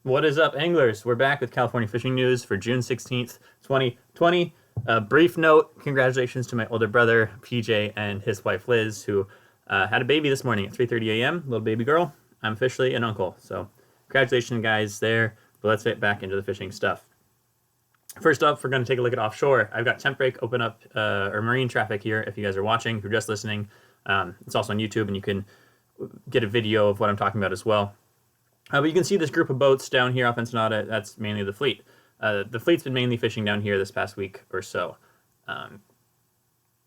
What is up, anglers? We're back with California fishing news for June 16th, 2020. A brief note, congratulations to my older brother, PJ, and his wife, Liz, who had a baby this morning at 3:30 a.m., little baby girl. I'm officially an uncle, so congratulations, guys, there. But let's get back into the fishing stuff. First up, we're going to take a look at offshore. I've got temp break open up, or marine traffic here, if you guys are watching. If you're just listening, it's also on YouTube, and you can get a video of what I'm talking about as well. But you can see this group of boats down here off Ensenada. That's mainly the fleet. The fleet's been mainly fishing down here this past week or so.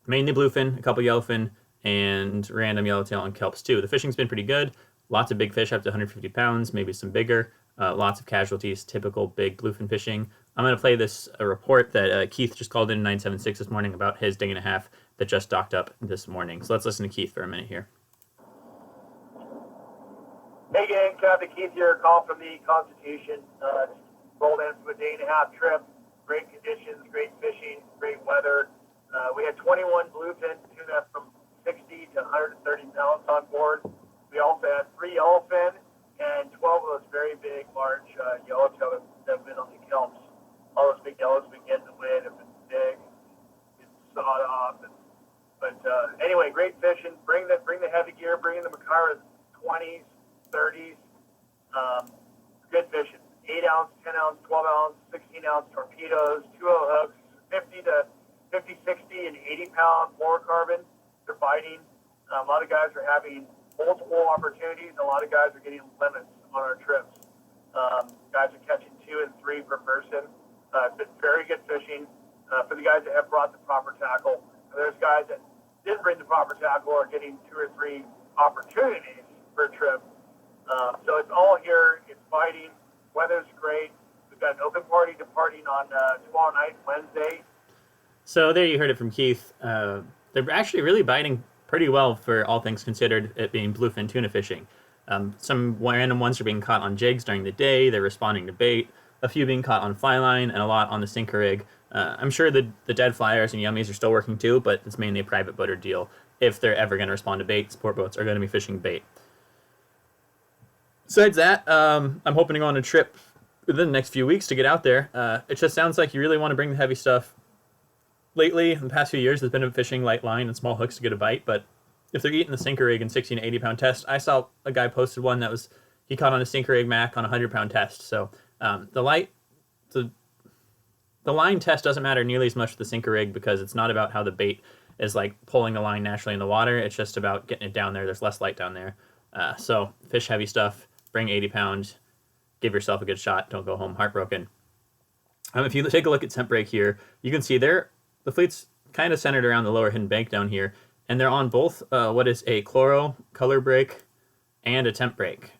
Mainly bluefin, a couple yellowfin, and random yellowtail and kelps too. The fishing's been pretty good. Lots of big fish up to 150 pounds, maybe some bigger. Lots of casualties, typical big bluefin fishing. I'm going to play this report that Keith just called in 976 this morning about his day and a half that just docked up this morning. So let's listen to Keith for a minute here. Hey gang, Captain Keith here, call from the Constitution. Just rolled in from a day and a half trip. Great conditions, great fishing, great weather. We had 21 bluefin tuna from 60 to 130 pounds on board. We also had 3 yellowfin and 12 of those very big, large yellowtail that have been on the kelps. All those big yellows we get in the wind have been big, get sawed off. Anyway, great fishing. Bring the heavy gear, bring in the Macara 20s. 30s, good fishing. 8 ounce, 10 ounce, 12 ounce, 16 ounce torpedoes, 2 hooks, 50 to 50, 60, and 80 pound fluorocarbon. They're biting. A lot of guys are having multiple opportunities. A lot of guys are getting limits on our trips. Guys are catching 2 and 3 per person. It's been very good fishing for the guys that have brought the proper tackle. There's guys that didn't bring the proper tackle are getting 2 or 3 opportunities per trip. So it's all here. It's biting. Weather's great. We've got an open party departing on tomorrow night, Wednesday. So there you heard it from Keith. They're actually really biting pretty well for all things considered, it being bluefin tuna fishing. Some random ones are being caught on jigs during the day. They're responding to bait. A few being caught on fly line and a lot on the sinker rig. I'm sure the dead flyers and yummies are still working too, but it's mainly a private boater deal. If they're ever going to respond to bait, sport boats are going to be fishing bait. Besides that, I'm hoping to go on a trip within the next few weeks to get out there. It just sounds like you really want to bring the heavy stuff. Lately, in the past few years, there's been fishing light line and small hooks to get a bite, but if they're eating the sinker rig and 16 to 80 pound test, I saw a guy posted one that was, he caught on a sinker rig mac on a 100 pound test. So the line test doesn't matter nearly as much for the sinker rig because it's not about how the bait is like pulling the line naturally in the water. It's just about getting it down there. There's less light down there. So fish heavy stuff. Bring 80 pounds, give yourself a good shot, don't go home heartbroken. If you take a look at temp break here, you can see the fleet's kind of centered around the lower hidden bank down here, and they're on both what is a chloro color break and a temp break.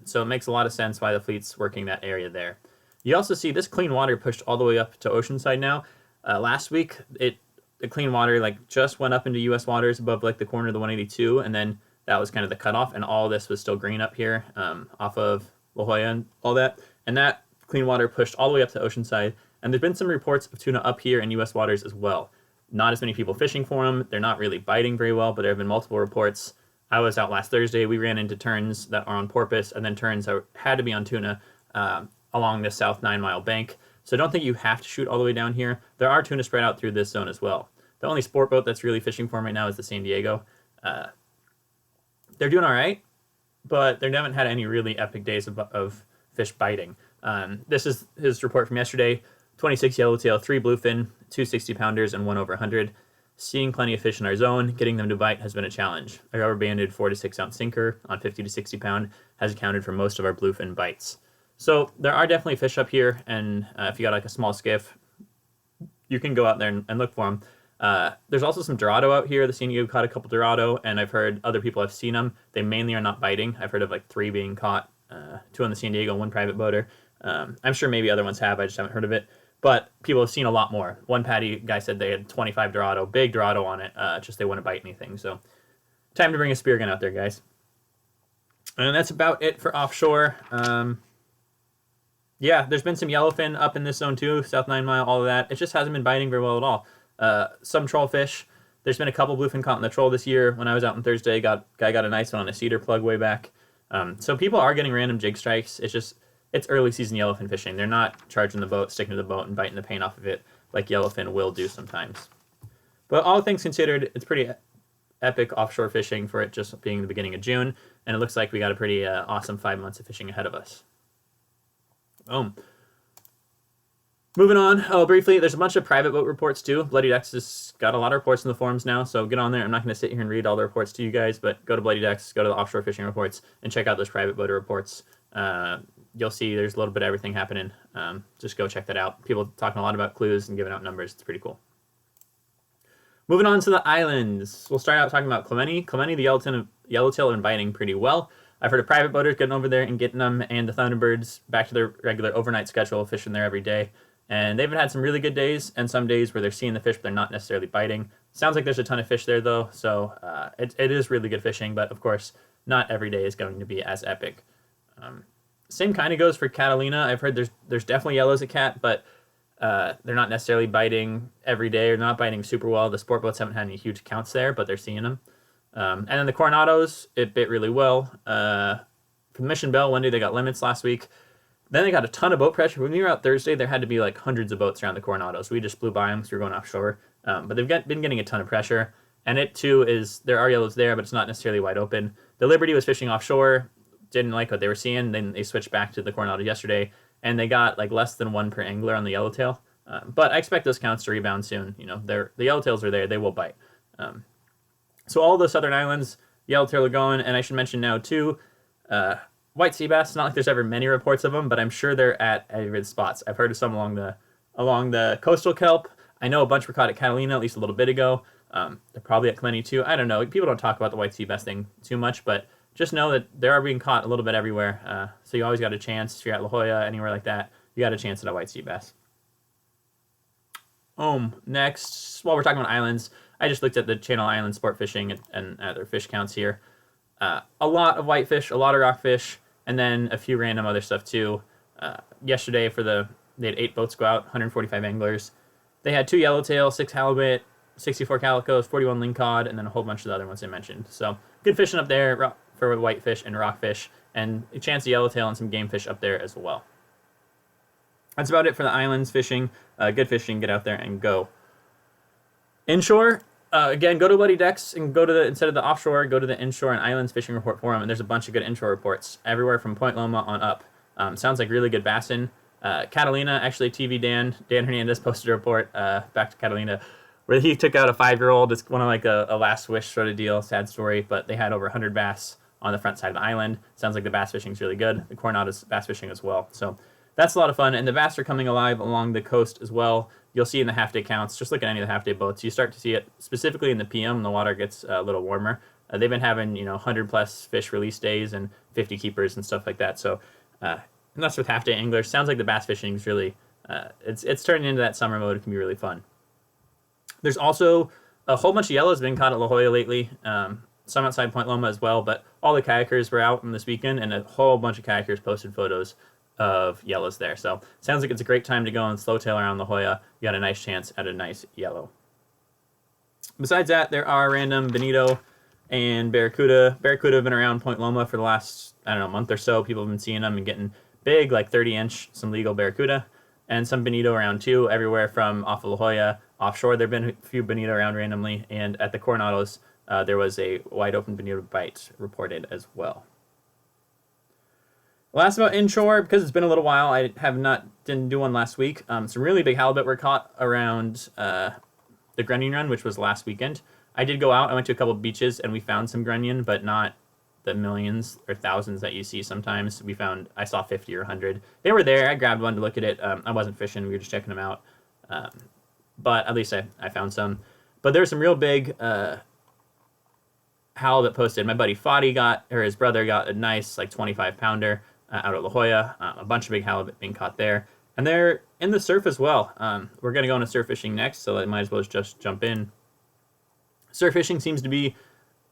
So it makes a lot of sense why the fleet's working that area there. You also see this clean water pushed all the way up to Oceanside now. Last week, the clean water like just went up into U.S. waters above like the corner of the 182, and then that was kind of the cutoff, and all this was still green up here off of La Jolla and all that. And that clean water pushed all the way up to Oceanside. And there's been some reports of tuna up here in U.S. waters as well. Not as many people fishing for them. They're not really biting very well, but there have been multiple reports. I was out last Thursday. We ran into terns that are on porpoise and then terns that had to be on tuna along this south 9-mile bank. So don't think you have to shoot all the way down here. There are tuna spread out through this zone as well. The only sport boat that's really fishing for them right now is the San Diego. They're doing all right, but they haven't had any really epic days of fish biting. This is his report from yesterday. 26 yellowtail, 3 bluefin, 2 60-pounders, and 1 over 100. Seeing plenty of fish in our zone, getting them to bite has been a challenge. A rubber banded 4 to 6 ounce sinker on 50 to 60 pound has accounted for most of our bluefin bites. So there are definitely fish up here, and if you got like a small skiff, you can go out there and look for them. There's also some Dorado out here. The San Diego caught a couple Dorado, and I've heard other people have seen them. They mainly are not biting. I've heard of like 3 being caught, 2 on the San Diego, 1 private boater. I'm sure maybe other ones have. I just haven't heard of it. But people have seen a lot more. One patty guy said they had 25 Dorado, big Dorado on it, just they wouldn't bite anything. So time to bring a spear gun out there, guys. And that's about it for offshore. Yeah, there's been some yellowfin up in this zone too, South 9 Mile, all of that. It just hasn't been biting very well at all. Some troll fish. There's been a couple bluefin caught in the troll this year. When I was out on Thursday, guy got a nice one on a cedar plug way back. So people are getting random jig strikes. It's just it's early season yellowfin fishing. They're not charging the boat, sticking to the boat, and biting the paint off of it like yellowfin will do sometimes. But all things considered, it's pretty epic offshore fishing for it just being the beginning of June, and it looks like we got a pretty awesome 5 months of fishing ahead of us. Boom. Moving on, briefly, there's a bunch of private boat reports too. Bloody Decks has got a lot of reports in the forums now, so get on there. I'm not going to sit here and read all the reports to you guys, but go to Bloody Decks, go to the offshore fishing reports, and check out those private boater reports. You'll see there's a little bit of everything happening. Just go check that out. People talking a lot about clues and giving out numbers. It's pretty cool. Moving on to the islands. We'll start out talking about Clemente. Clemente, the yellowtail, are biting pretty well. I've heard of private boaters getting over there and getting them, and the Thunderbirds back to their regular overnight schedule, fishing there every day. And they've had some really good days and some days where they're seeing the fish, but they're not necessarily biting. Sounds like there's a ton of fish there, though, so it is really good fishing, but of course, not every day is going to be as epic. Same kind of goes for Catalina. I've heard there's definitely yellows at Cat, but they're not necessarily biting every day or not biting super well. The sport boats haven't had any huge counts there, but they're seeing them. And then the Coronados, it bit really well. For the Mission Bell, one day they got limits last week. Then they got a ton of boat pressure. When we were out Thursday, there had to be like hundreds of boats around the Coronados. We just blew by them because we were going offshore. But they've been getting a ton of pressure. And it too there are yellows there, but it's not necessarily wide open. The Liberty was fishing offshore, didn't like what they were seeing. Then they switched back to the Coronado yesterday, and they got like less than one per angler on the yellowtail. But I expect those counts to rebound soon. You know, the yellowtails are there; they will bite. So all the southern islands, yellowtail are going, and I should mention now too, white sea bass. Not like there's ever many reports of them, but I'm sure they're at avid spots. I've heard of some along the coastal kelp. I know a bunch were caught at Catalina at least a little bit ago. They're probably at Clemente too. I don't know. People don't talk about the white sea bass thing too much, but just know that they are being caught a little bit everywhere. So you always got a chance. If you're at La Jolla, anywhere like that, you got a chance at a white sea bass. Next, while we're talking about islands, I just looked at the Channel Island sport fishing and their fish counts here. A lot of whitefish, a lot of rockfish, and then a few random other stuff too. Yesterday they had 8 boats go out, 145 anglers. They had 2 yellowtail, 6 halibut, 64 calicos, 41 lingcod, and then a whole bunch of the other ones I mentioned. So good fishing up there for whitefish and rockfish, and a chance of yellowtail and some game fish up there as well. That's about it for the islands fishing. Good fishing, get out there and go. Inshore, again, go to Bloody Decks and instead of the offshore, go to the inshore and islands fishing report forum, and there's a bunch of good inshore reports everywhere from Point Loma on up. Sounds like really good bassin. Catalina, actually, TV Dan Hernandez posted a report back to Catalina where he took out a 5-year-old. It's one of like a last wish sort of deal, sad story, but they had over 100 bass on the front side of the island. Sounds like the bass fishing is really good. The Coronado's bass fishing as well. So that's a lot of fun, and the bass are coming alive along the coast as well. You'll see in the half-day counts, just look at any of the half-day boats, you start to see it specifically in the PM. The water gets a little warmer. They've been having 100-plus fish release days and 50 keepers and stuff like that. So and that's with half-day anglers. Sounds like the bass fishing is really it's turning into that summer mode. It can be really fun. There's also a whole bunch of yellows being caught at La Jolla lately. Some outside Point Loma as well, but all the kayakers were out this weekend, and a whole bunch of kayakers posted photos of yellows there. So sounds like it's a great time to go and slowtail around La Jolla. You got a nice chance at a nice yellow. Besides that, there are random bonito and barracuda. Barracuda have been around Point Loma for the last, month or so. People have been seeing them and getting big, like 30-inch, some legal barracuda, and some bonito around too, everywhere from off of La Jolla, offshore. There have been a few bonito around randomly, and at the Coronados, there was a wide open bonito bite reported as well. Last about inshore, because it's been a little while, I didn't do one last week. Some really big halibut were caught around the Grunion Run, which was last weekend. I did go out. I went to a couple of beaches, and we found some Grunion, but not the millions or thousands that you see sometimes. I saw 50 or 100. They were there. I grabbed one to look at it. I wasn't fishing. We were just checking them out. But at least I found some. But there were some real big halibut posted. My buddy his brother got a nice 25-pounder. Out at La Jolla, a bunch of big halibut being caught there. And they're in the surf as well. We're going to go into surf fishing next, so I might as well just jump in. Surf fishing seems to be,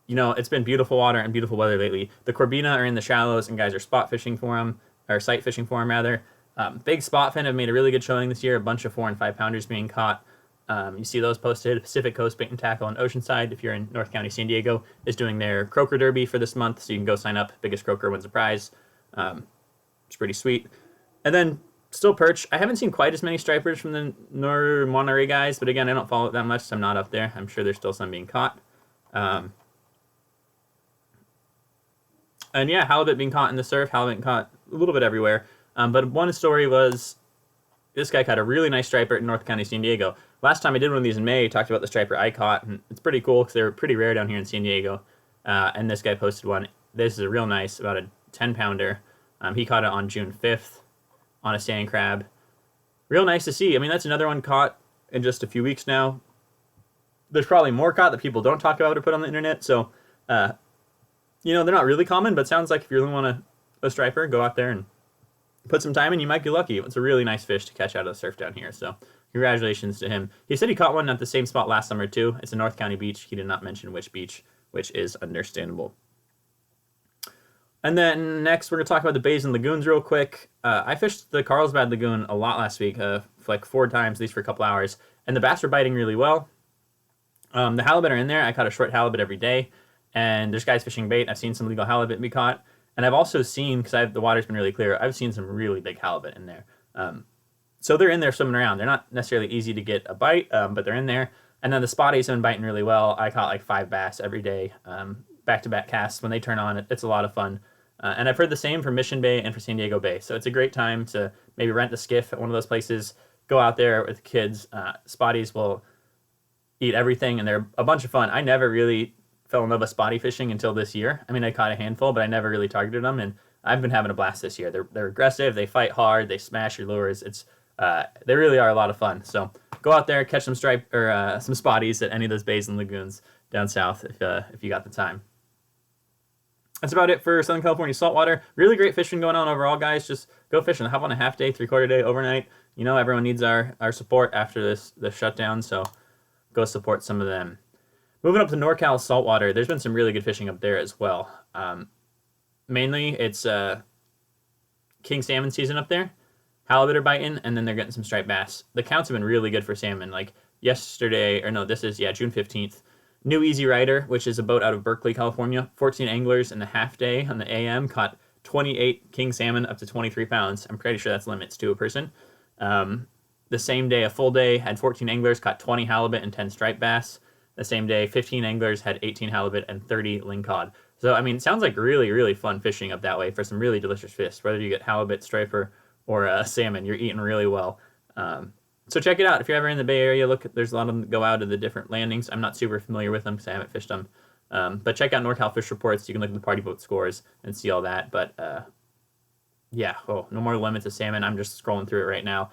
it's been beautiful water and beautiful weather lately. The corbina are in the shallows, and guys are spot fishing for them, or sight fishing for them, rather. Big spotfin have made a really good showing this year, a bunch of 4- and 5-pounders being caught. You see those posted. Pacific Coast Bait and Tackle and Oceanside, if you're in North County, San Diego, is doing their croaker derby for this month, so you can go sign up. Biggest croaker wins a prize. It's pretty sweet. And then still perch. I haven't seen quite as many stripers from the Monterey guys, but again, I don't follow it that much, so I'm not up there. I'm sure there's still some being caught. And yeah, halibut being caught in the surf, halibut caught a little bit everywhere. But one story was this guy caught a really nice striper in North County, San Diego. Last time I did one of these in May, I talked about the striper I caught, and it's pretty cool because they're pretty rare down here in San Diego. And this guy posted one. This is a real nice, about a 10-pounder. He caught it on June 5th on a sand crab. Real nice to see. I mean, that's another one caught in just a few weeks now. There's probably more caught that people don't talk about or put on the internet, so they're not really common, but sounds like if you really want a striper, go out there and put some time in, you might get lucky. It's a really nice fish to catch out of the surf down here, so congratulations to him. He said he caught one at the same spot last summer, too. It's a North County beach. He did not mention which beach, which is understandable. And then next, we're going to talk about the bays and lagoons real quick. I fished the Carlsbad Lagoon a lot last week, like 4 times, at least for a couple hours, and the bass were biting really well. The halibut are in there. I caught a short halibut every day, and there's guys fishing bait. I've seen some legal halibut be caught, and I've also seen, because the water's been really clear, I've seen some really big halibut in there. So they're in there swimming around. They're not necessarily easy to get a bite, but they're in there. And then the spotties have been biting really well. I caught like 5 bass every day, back-to-back casts. When they turn on, it's a lot of fun. And I've heard the same for Mission Bay and for San Diego Bay. So it's a great time to maybe rent a skiff at one of those places, go out there with the kids. Spotties will eat everything, and they're a bunch of fun. I never really fell in love with spotty fishing until this year. I mean, I caught a handful, but I never really targeted them, and I've been having a blast this year. They're aggressive, they fight hard, they smash your lures. They really are a lot of fun. So go out there, catch some some spotties at any of those bays and lagoons down south if you got the time. That's about it for Southern California saltwater. Really great fishing going on overall, guys. Just go fishing. Hop on a half day, 3/4 day, overnight. Everyone needs our support after the shutdown, so go support some of them. Moving up to NorCal saltwater, there's been some really good fishing up there as well. Mainly, it's king salmon season up there. Halibut are biting, and then they're getting some striped bass. The counts have been really good for salmon. Like yesterday, June 15th. New Easy Rider, which is a boat out of Berkeley, California. 14 anglers in the half day on the AM caught 28 king salmon up to 23 pounds. I'm pretty sure that's limits to a person. The same day, a full day, had 14 anglers, caught 20 halibut and 10 striped bass. The same day, 15 anglers had 18 halibut and 30 lingcod. So, I mean, it sounds like really, really fun fishing up that way for some really delicious fish. Whether you get halibut, striper, or salmon, you're eating really well. So check it out. If you're ever in the Bay Area, there's a lot of them that go out to the different landings. I'm not super familiar with them because I haven't fished them. But check out NorCal Fish Reports. You can look at the party boat scores and see all that. But, no more limits of salmon. I'm just scrolling through it right now.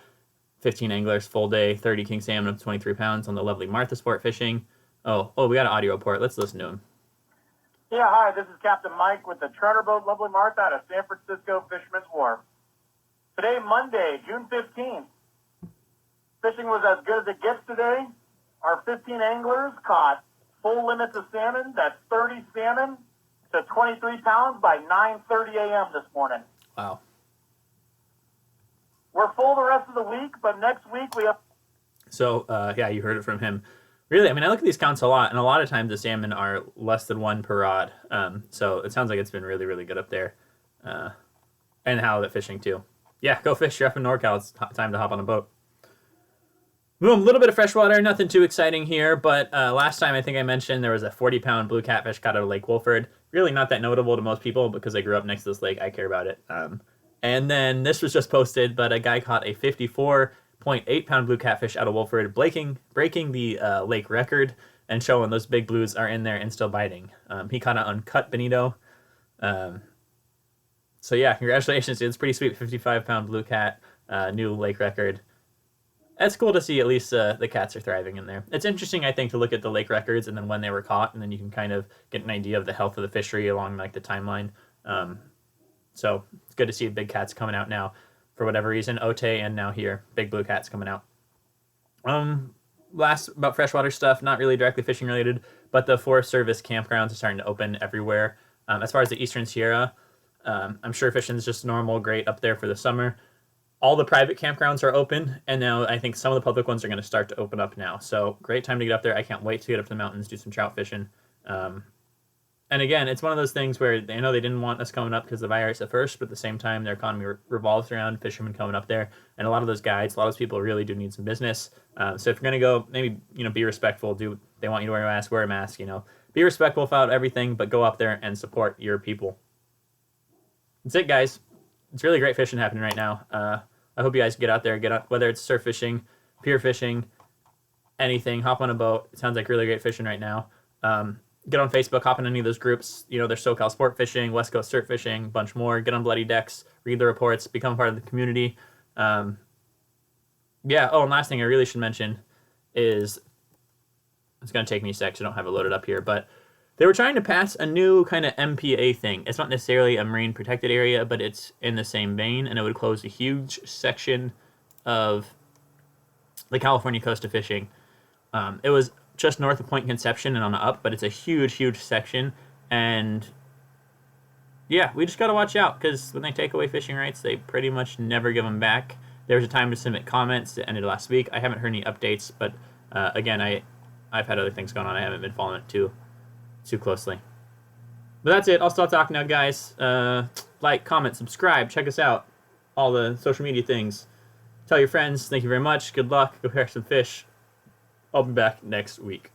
15 anglers, full day, 30 king salmon up to 23 pounds on the lovely Martha Sport Fishing. Oh, we got an audio report. Let's listen to him. Yeah, hi, this is Captain Mike with the charter boat Lovely Martha out of San Francisco Fisherman's Wharf. Today, Monday, June 15th. Fishing was as good as it gets today. Our 15 anglers caught full limits of salmon. That's 30 salmon to 23 pounds by 9:30 a.m. this morning. Wow. We're full the rest of the week, but next week we have... So, you heard it from him. Really, I mean, I look at these counts a lot, and a lot of times the salmon are less than 1 per rod. So it sounds like it's been really, really good up there. And halibut fishing, too. Yeah, go fish. You're up in NorCal. It's time to hop on a boat. Boom, a little bit of freshwater, nothing too exciting here, but last time I think I mentioned there was a 40-pound blue catfish caught out of Lake Wolford. Really not that notable to most people because I grew up next to this lake. I care about it. And then this was just posted, but a guy caught a 54.8-pound blue catfish out of Wolford, breaking the lake record and showing those big blues are in there and still biting. He caught an uncut bonito. So yeah, congratulations. It's pretty sweet, 55-pound blue cat, new lake record. It's cool to see at least the cats are thriving in there. It's interesting, I think, to look at the lake records and then when they were caught, and then you can kind of get an idea of the health of the fishery along like the timeline. So it's good to see big cats coming out now for whatever reason. Otay and now here, big blue cats coming out. Last about freshwater stuff, not really directly fishing related, but the Forest Service campgrounds are starting to open everywhere. As far as the Eastern Sierra, I'm sure fishing is just normal, great up there for the summer. All the private campgrounds are open, and now I think some of the public ones are going to start to open up now. So great time to get up there. I can't wait to get up to the mountains, do some trout fishing. And again, it's one of those things where they know they didn't want us coming up because of the virus at first, but at the same time, their economy revolves around fishermen coming up there, and a lot of those guides, a lot of those people really do need some business. So if you're gonna go, maybe be respectful. Do they want you to wear a mask? Wear a mask. Be respectful about everything, but go up there and support your people. That's it, guys. It's really great fishing happening right now. I hope you guys get out there, whether it's surf fishing, pier fishing, anything. Hop on a boat. It sounds like really great fishing right now. Get on Facebook, hop in any of those groups. There's SoCal Sport Fishing, West Coast Surf Fishing, a bunch more. Get on Bloody Decks, read the reports, become part of the community. Yeah, and last thing I really should mention is, it's going to take me a sec, so I don't have it loaded up here, but they were trying to pass a new kind of MPA thing. It's not necessarily a marine protected area, but it's in the same vein, and it would close a huge section of the California coast to fishing. It was just north of Point Conception and on the up, but it's a huge, huge section. And yeah, we just got to watch out, because when they take away fishing rights, they pretty much never give them back. There was a time to submit comments. It ended last week. I haven't heard any updates, but again, I've had other things going on. I haven't been following it too closely. But that's it. I'll stop talking now, guys. Like, comment, subscribe, check us out. All the social media things. Tell your friends. Thank you very much. Good luck. Go catch some fish. I'll be back next week.